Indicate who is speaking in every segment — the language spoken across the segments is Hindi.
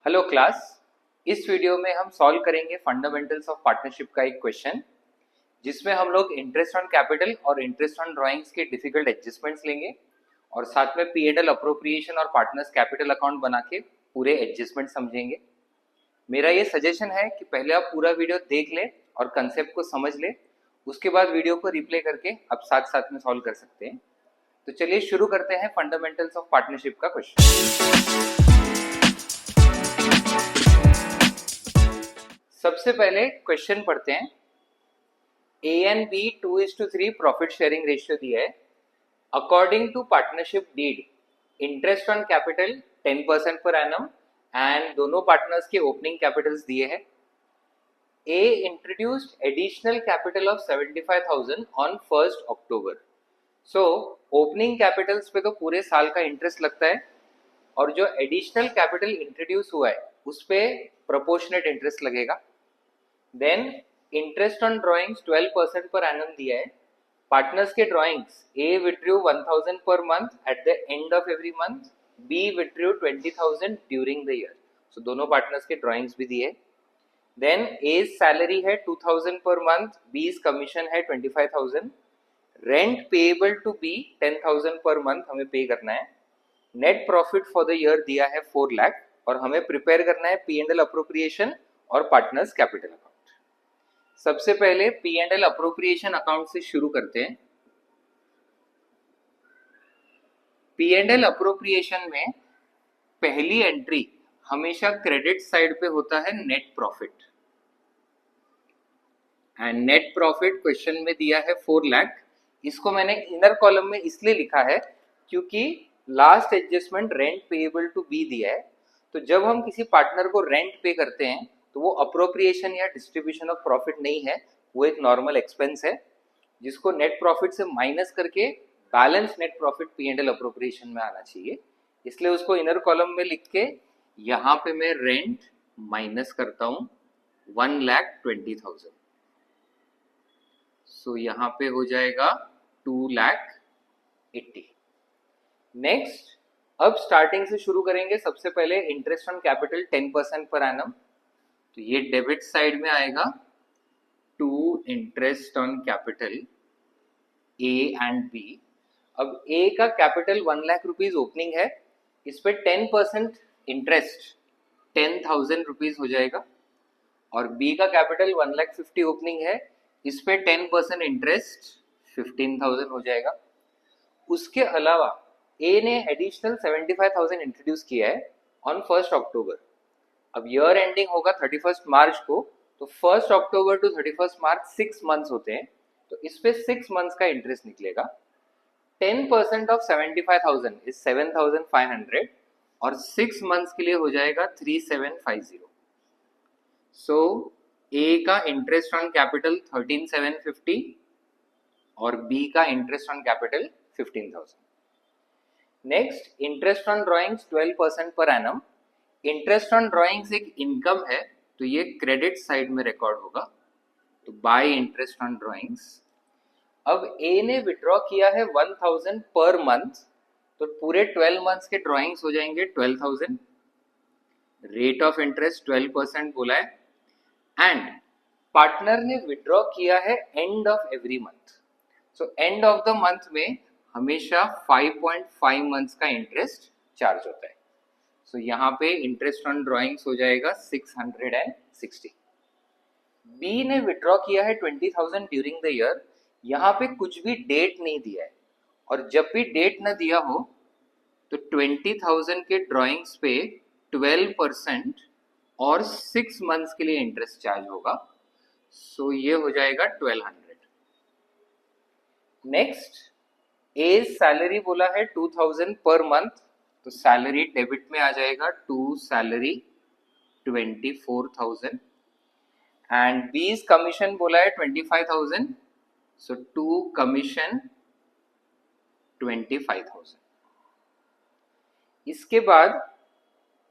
Speaker 1: Hello class. इस वीडियो में हम सॉल्व करेंगे फंडामेंटल्स ऑफ पार्टनरशिप का एक क्वेश्चन, जिसमें हम लोग इंटरेस्ट ऑन कैपिटल और इंटरेस्ट ऑन ड्राइंग्स के डिफिकल्ट एडजस्टमेंट्स लेंगे और साथ में P&L अप्रोप्रिएशन और पार्टनर्स कैपिटल अकाउंट बना के पूरे एडजस्टमेंट समझेंगे। मेरा ये सजेशन है कि पहले आप पूरा वीडियो देख ले और कंसेप्ट को समझ ले, उसके बाद वीडियो को रिप्ले करके आप साथ साथ में सॉल्व कर सकते हैं। तो चलिए शुरू करते हैं फंडामेंटल्स ऑफ पार्टनरशिप का क्वेश्चन। सबसे पहले क्वेश्चन पढ़ते हैं। A and B 2:3 profit sharing ratio दिया है। According to partnership deed, interest on capital 10% per annum and दोनों पार्टनर्स के ओपनिंग कैपिटल्स दिए हैं। A introduced additional capital of 75,000 on 1 October. So opening capitals पे तो पूरे साल का इंटरेस्ट लगता है और जो एडिशनल कैपिटल इंट्रोड्यूस हुआ है उस पे प्रोपोर्शनेट इंटरेस्ट लगेगा। Then interest on drawings 12% per annum दिया है। पार्टनर्स के drawings A withdrew 1000 per month at the end of every month, B withdrew 20,000 during the year. So दोनों पार्टनर्स के ड्राइंग्स भी दिए। देन ए सैलरी है 2000 पर मंथ, बी कमीशन है 25,000, rent payable to B 10,000 per month हमें पे करना है। Net profit for the year दिया है 4 लाख और हमें प्रिपेयर करना है P&L अप्रोप्रिएशन और पार्टनर्स कैपिटल अकाउंट। सबसे पहले P&L अप्रोप्रिएशन अकाउंट से शुरू करते हैं। P&L अप्रोप्रिएशन में पहली एंट्री हमेशा क्रेडिट साइड पे होता है net profit, and net profit question में दिया है 4 लाख। इसको मैंने इनर कॉलम में इसलिए लिखा है क्योंकि last adjustment rent payable to be दिया है। तो जब हम किसी पार्टनर को रेंट पे करते हैं तो वो अप्रोप्रिएशन या डिस्ट्रीब्यूशन ऑफ प्रॉफिट नहीं है, वो एक नॉर्मल एक्सपेंस है जिसको नेट प्रॉफिट से माइनस करके balance net profit P&L appropriation में आना चाहिए। इसलिए उसको इनर कॉलम में लिख के यहाँ पे मैं रेंट माइनस करता हूँ 1,20,000। सो यहाँ पे हो जाएगा 2,80,000। नेक्स्ट, अब स्टार्टिंग से शुरू करेंगे। सबसे पहले interest on capital 10% per annum, तो ये डेबिट साइड में आएगा to interest on capital A and B. अब ए का कैपिटल 1 लाख रुपीज ओपनिंग है, इस पे 10% इंटरेस्ट 10,000 रुपीज हो जाएगा, और बी का कैपिटल 1,50,000 ओपनिंग है, इस पे 10% इंटरेस्ट 15,000 हो जाएगा। उसके अलावा ए ने एडिशनल 75,000 इंट्रोड्यूस किया है ऑन 1 अक्टूबर। अब ईयर एंडिंग होगा 31 मार्च को, तो 1 अक्टूबर टू 31 मार्च 6 मंथ्स होते हैं, तो इस पे 6 मंथ्स का इंटरेस्ट निकलेगा। 10% ऑफ 75,000 इज 7,500 और 6 मंथ्स के लिए हो जाएगा 3,750। सो ए का इंटरेस्ट ऑन कैपिटल 13,750 और बी का interest on capital 15,000। Next, interest on drawings 12% per annum. Interest on drawings एक इनकम है, तो ये क्रेडिट साइड में रिकॉर्ड होगा, तो बाय इंटरेस्ट ऑन ड्राइंग्स। अब ए ने विड्रॉ किया है 1,000 पर मंथ, तो पूरे 12 मंथ्स के ड्राइंग्स हो जाएंगे 12,000। रेट ऑफ इंटरेस्ट 12% बोला है, एंड पार्टनर ने विड्रॉ किया है and of every month. So end of the month में हमेशा 5.5 मंथ्स का इंटरेस्ट चार्ज होता है। सो यहाँ पे इंटरेस्ट ऑन ड्राइंग्स हो जाएगा 660। बी ने विड्रॉ किया है 20,000 ड्यूरिंग द ईयर। यहाँ पे कुछ भी डेट नहीं दिया है, और जब भी डेट ना दिया हो तो 20,000 के ड्राइंग्स पे 12% और 6 मंथ्स के लिए इंटरेस्ट चार्ज होगा। सो ये हो जाएगा 1,200। नेक्स्ट, ए सैलरी बोला है 2,000 पर मंथ, तो सैलरी डेबिट में आ जाएगा to salary 24,000, and B commission बोला है 25,000, सो टू कमीशन 25,000। इसके बाद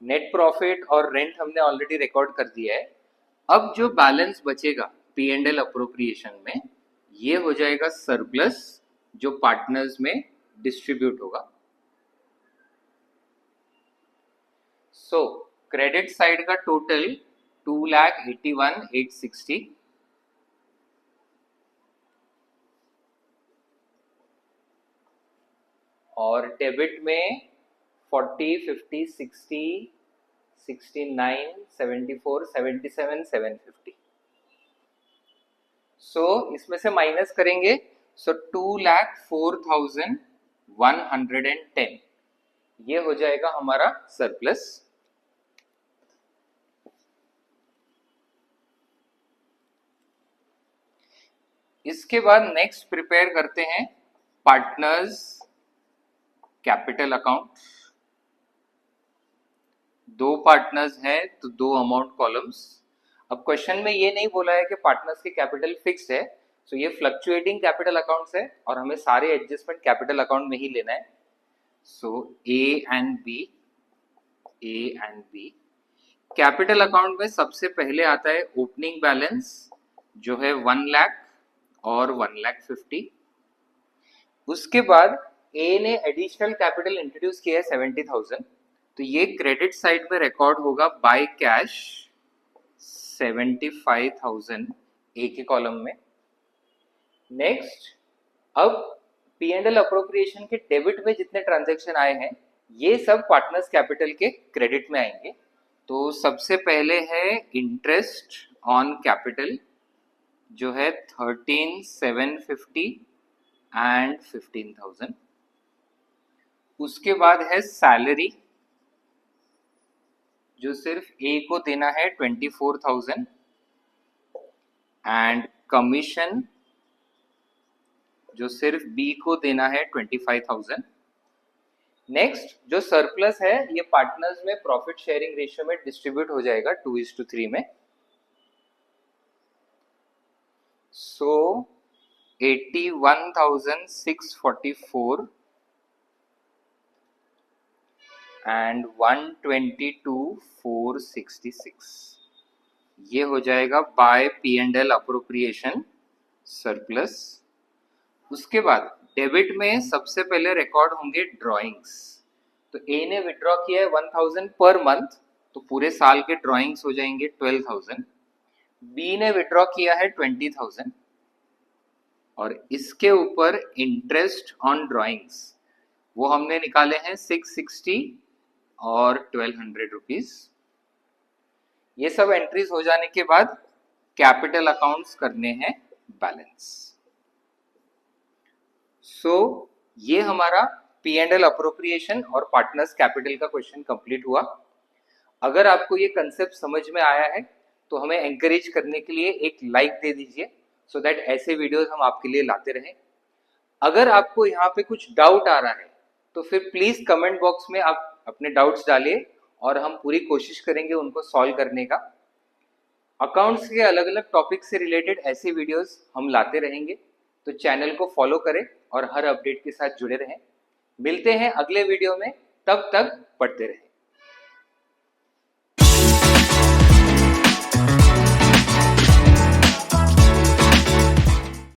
Speaker 1: नेट प्रॉफिट और रेंट हमने ऑलरेडी रिकॉर्ड कर दिया है। अब जो बैलेंस बचेगा P&L अप्रोप्रिएशन में, ये हो जाएगा सरप्लस जो पार्टनर्स में डिस्ट्रीब्यूट होगा। सो क्रेडिट साइड का टोटल 2,81,860 और डेबिट में 40, 50, 60, 69, 74, 77, 750। सो इसमें से माइनस करेंगे, सो 2,04,110 ये हो जाएगा हमारा सरप्लस। इसके बाद नेक्स्ट प्रिपेयर करते हैं पार्टनर्स कैपिटल अकाउंट। दो पार्टनर्स हैं तो दो अमाउंट कॉलम्स। अब क्वेश्चन में ये नहीं बोला है कि पार्टनर्स की कैपिटल फिक्स है, सो ये फ्लक्चुएटिंग कैपिटल अकाउंट्स है और हमें सारे एडजस्टमेंट कैपिटल अकाउंट में ही लेना है। So A and B capital account में सबसे पहले आता है ओपनिंग बैलेंस जो है 1 लाख और 1,50,000। उसके बाद ए ने एडिशनल कैपिटल इंट्रोड्यूस किया है 70,000, तो ये क्रेडिट साइड में रिकॉर्ड होगा बाय कैश 75,000 ए के कॉलम में। नेक्स्ट, अब P&L अप्रोप्रिएशन के डेबिट में जितने ट्रांजैक्शन आए हैं ये सब पार्टनर्स कैपिटल के क्रेडिट में आएंगे। तो सबसे पहले है इंटरेस्ट ऑन कैपिटल जो है 13,750 एंड 15,000। उसके बाद है सैलरी जो सिर्फ ए को देना है 24,000 एंड कमीशन जो सिर्फ बी को देना है 25,000। नेक्स्ट, जो सरप्लस है ये पार्टनर्स में प्रॉफिट शेयरिंग रेशियो में डिस्ट्रीब्यूट हो जाएगा 2:3 में। सो 81,644 एंड 122,466 ये हो जाएगा बाय P&L अप्रोप्रिएशन सरप्लस। उसके बाद डेबिट में सबसे पहले रिकॉर्ड होंगे ड्रॉइंग्स। तो ए ने विड्रॉ किया है 1,000 पर मंथ, तो पूरे साल के ड्रॉइंग्स हो जाएंगे 12,000। बी ने विड्रॉ किया है 20,000 और इसके ऊपर इंटरेस्ट ऑन ड्रॉइंग्स वो हमने निकाले हैं 660 और 1,200 रुपीज। ये सब एंट्रीज हो जाने के बाद कैपिटल अकाउंट्स करने हैं बैलेंस। सो ये हमारा P&L अप्रोप्रिएशन और पार्टनर्स कैपिटल का क्वेश्चन कंप्लीट हुआ। अगर आपको ये कंसेप्ट समझ में आया है तो हमें एंकरेज करने के लिए एक लाइक दे दीजिए सो दैट ऐसे वीडियोस हम आपके लिए लाते रहें। अगर आपको यहाँ पे कुछ डाउट आ रहा है तो फिर प्लीज कमेंट बॉक्स में आप अपने डाउट्स डालिए और हम पूरी कोशिश करेंगे उनको सॉल्व करने का। अकाउंट्स के अलग अलग टॉपिक से रिलेटेड ऐसे वीडियोस हम लाते रहेंगे, तो चैनल को फॉलो करें और हर अपडेट के साथ जुड़े रहें। मिलते हैं अगले वीडियो में, तब तक पढ़ते रहें।